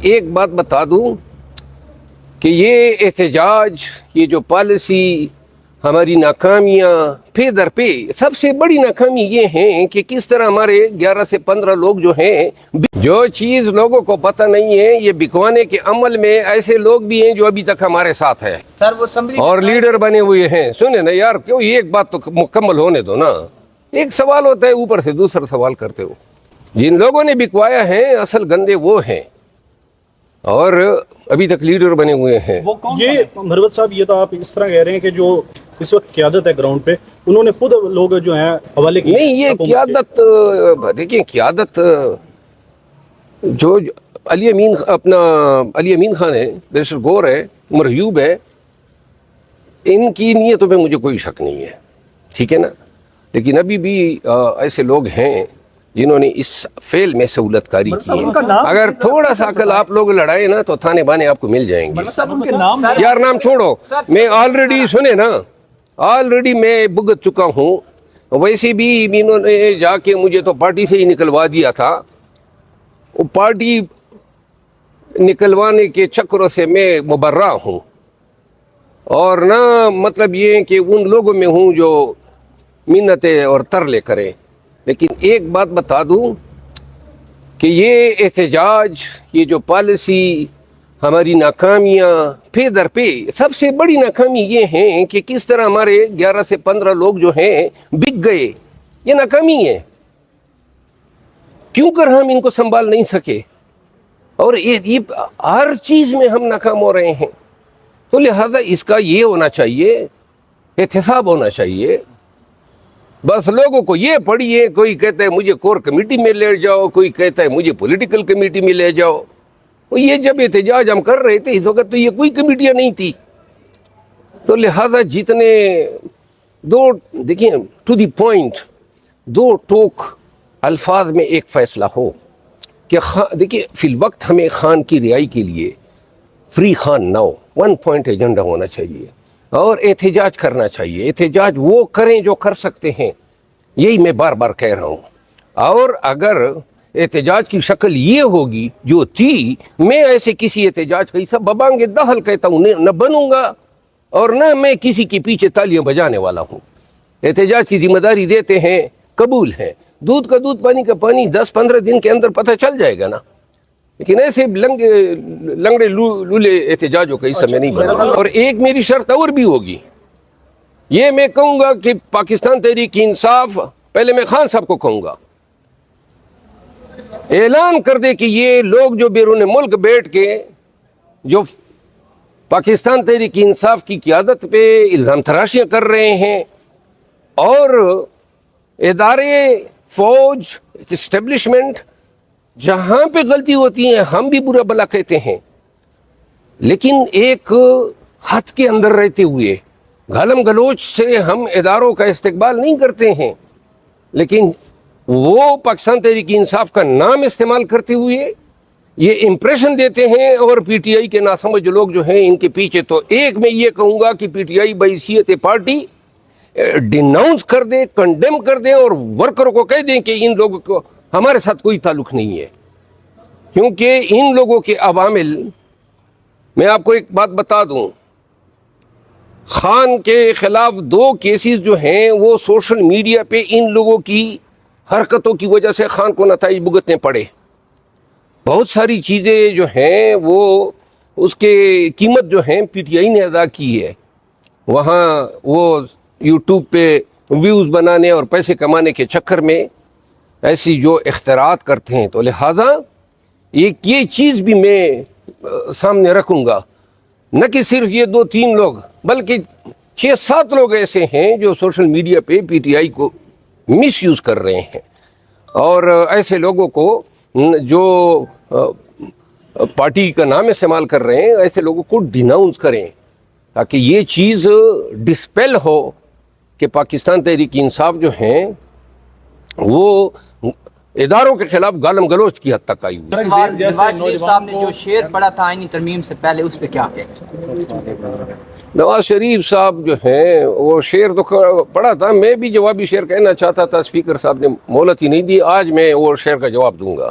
ایک بات بتا دوں کہ یہ احتجاج، یہ جو پالیسی، ہماری ناکامیاں پہ در پہ، سب سے بڑی ناکامی یہ ہیں کہ کس طرح ہمارے 11 سے 15 لوگ جو ہیں، جو چیز لوگوں کو پتہ نہیں ہے، یہ بکوانے کے عمل میں ایسے لوگ بھی ہیں جو ابھی تک ہمارے ساتھ ہیں اور لیڈر بنے ہوئے ہیں۔ سنیں نا یار، کیوں ایک بات تو مکمل ہونے دو نا۔ ایک سوال ہوتا ہے، اوپر سے دوسرا سوال کرتے ہو۔ جن لوگوں نے بکوایا ہے اصل گندے وہ ہیں اور ابھی تک لیڈر بنے ہوئے ہیں۔ یہ مروت صاحب، یہ تو آپ اس طرح کہہ رہے ہیں کہ جو اس وقت قیادت ہے گراؤنڈ پہ، انہوں نے خود لوگ جو ہیں حوالے کی؟ نہیں، یہ قیادت دیکھیں، قیادت جو علی امین خان ہے، بیرسٹر گور ہے، عمر ایوب ہے، ان کی نیتوں پہ مجھے کوئی شک نہیں ہے، ٹھیک ہے نا۔ لیکن ابھی بھی ایسے لوگ ہیں جنہوں نے اس فعل میں سہولت کاری کی ہے۔ اگر تھوڑا سا عقل آپ لوگ لڑائے نا تو تھانے بانے آپ کو مل جائیں گے۔ یار نام چھوڑو، میں آلریڈی سنے نا، آلریڈی میں بھگت چکا ہوں۔ ویسے بھی انہوں نے جا کے مجھے تو پارٹی سے ہی نکلوا دیا تھا۔ وہ پارٹی نکلوانے کے چکروں سے میں مبرہ ہوں، اور نہ مطلب یہ کہ ان لوگوں میں ہوں جو منتیں اور ترلے کریں۔ لیکن ایک بات بتا دوں کہ یہ احتجاج، یہ جو پالیسی، ہماری ناکامیاں پہ در پہ، سب سے بڑی ناکامی یہ ہیں کہ کس طرح ہمارے 11 سے 15 لوگ جو ہیں بک گئے۔ یہ ناکامی ہے، کیوں کر ہم ان کو سنبھال نہیں سکے، اور یہ ہر چیز میں ہم ناکام ہو رہے ہیں۔ تو لہذا اس کا یہ ہونا چاہیے، احتساب ہونا چاہیے۔ بس لوگوں کو یہ پڑھیے، کوئی کہتا ہے مجھے کور کمیٹی میں لے جاؤ، کوئی کہتا ہے مجھے پولیٹیکل کمیٹی میں لے جاؤ۔ یہ جب احتجاج ہم کر رہے تھے اس وقت تو یہ کوئی کمیٹیاں نہیں تھی۔ تو لہذا جتنے دیکھیں ٹو دی پوائنٹ، دو ٹوک الفاظ میں ایک فیصلہ ہو کہ دیکھیں فی الوقت ہمیں خان کی رہائی کے لیے free Khan now, 1 point agenda ہونا چاہیے اور احتجاج کرنا چاہیے۔ احتجاج وہ کریں جو کر سکتے ہیں، یہی میں بار بار کہہ رہا ہوں۔ اور اگر احتجاج کی شکل یہ ہوگی جو تھی، میں ایسے کسی احتجاج کا حصہ ببانگ دہل کہتا ہوں نہ بنوں گا، اور نہ میں کسی کے پیچھے تالیاں بجانے والا ہوں۔ احتجاج کی ذمہ داری دیتے ہیں، قبول ہے۔ دودھ کا دودھ، پانی کا پانی 10-15 دن کے اندر پتہ چل جائے گا نا۔ لیکن ایسے لنگڑے لولے احتجاجوں کا حصہ میں نہیں بنا۔ اور ایک میری شرط اور بھی ہوگی، یہ میں کہوں گا کہ پاکستان تحریک انصاف، پہلے میں خان صاحب کو کہوں گا، اعلان کر دے کہ یہ لوگ جو بیرون ملک بیٹھ کے جو پاکستان تحریک انصاف کی قیادت پہ الزام تراشیاں کر رہے ہیں، اور ادارے، فوج، اسٹیبلشمنٹ جہاں پہ غلطی ہوتی ہے ہم بھی برا بلا کہتے ہیں، لیکن ایک حد کے اندر رہتے ہوئے گالم گلوچ سے ہم اداروں کا استقبال نہیں کرتے ہیں، لیکن وہ پاکستان تحریک انصاف کا نام استعمال کرتے ہوئے یہ امپریشن دیتے ہیں، اور پی ٹی آئی کے ناسمجھ لوگ جو ہیں ان کے پیچھے۔ تو ایک میں یہ کہوں گا کہ پی ٹی آئی بحیثیت پارٹی ڈیناؤنس کر دے، کنڈیم کر دے، اور ورکروں کو کہہ دیں کہ ان لوگوں کو ہمارے ساتھ کوئی تعلق نہیں ہے، کیونکہ ان لوگوں کے عوامل، میں آپ کو ایک بات بتا دوں، خان کے خلاف 2 کیسز جو ہیں وہ سوشل میڈیا پہ ان لوگوں کی حرکتوں کی وجہ سے خان کو نتائج بھگتنے پڑے۔ بہت ساری چیزیں جو ہیں وہ اس کے قیمت جو ہیں پی ٹی آئی نے ادا کی ہے۔ وہاں وہ یوٹیوب پہ ویوز بنانے اور پیسے کمانے کے چکر میں ایسی جو اختراعات کرتے ہیں، تو لہٰذا یہ چیز بھی میں سامنے رکھوں گا، نہ کہ صرف یہ 2-3 لوگ، بلکہ 6-7 لوگ ایسے ہیں جو سوشل میڈیا پہ پی ٹی آئی کو مس یوز کر رہے ہیں، اور ایسے لوگوں کو جو پارٹی کا نام استعمال کر رہے ہیں، ایسے لوگوں کو ڈیناؤنس کریں تاکہ یہ چیز ڈسپیل ہو کہ پاکستان تحریک انصاف جو ہیں وہ اداروں کے خلاف گالم گلوچ کی حد تک آئی ہوئی۔ نواز شریف صاحب نے جو شعر پڑھا تھا آئینی ترمیم سے پہلے، اس پہ کیا کہیں؟ نواز شریف صاحب جو ہیں وہ شعر تو پڑھا تھا، میں بھی جوابی شعر کہنا چاہتا تھا، اسپیکر صاحب نے مہلت ہی نہیں دی۔ آج میں وہ شعر کا جواب دوں گا۔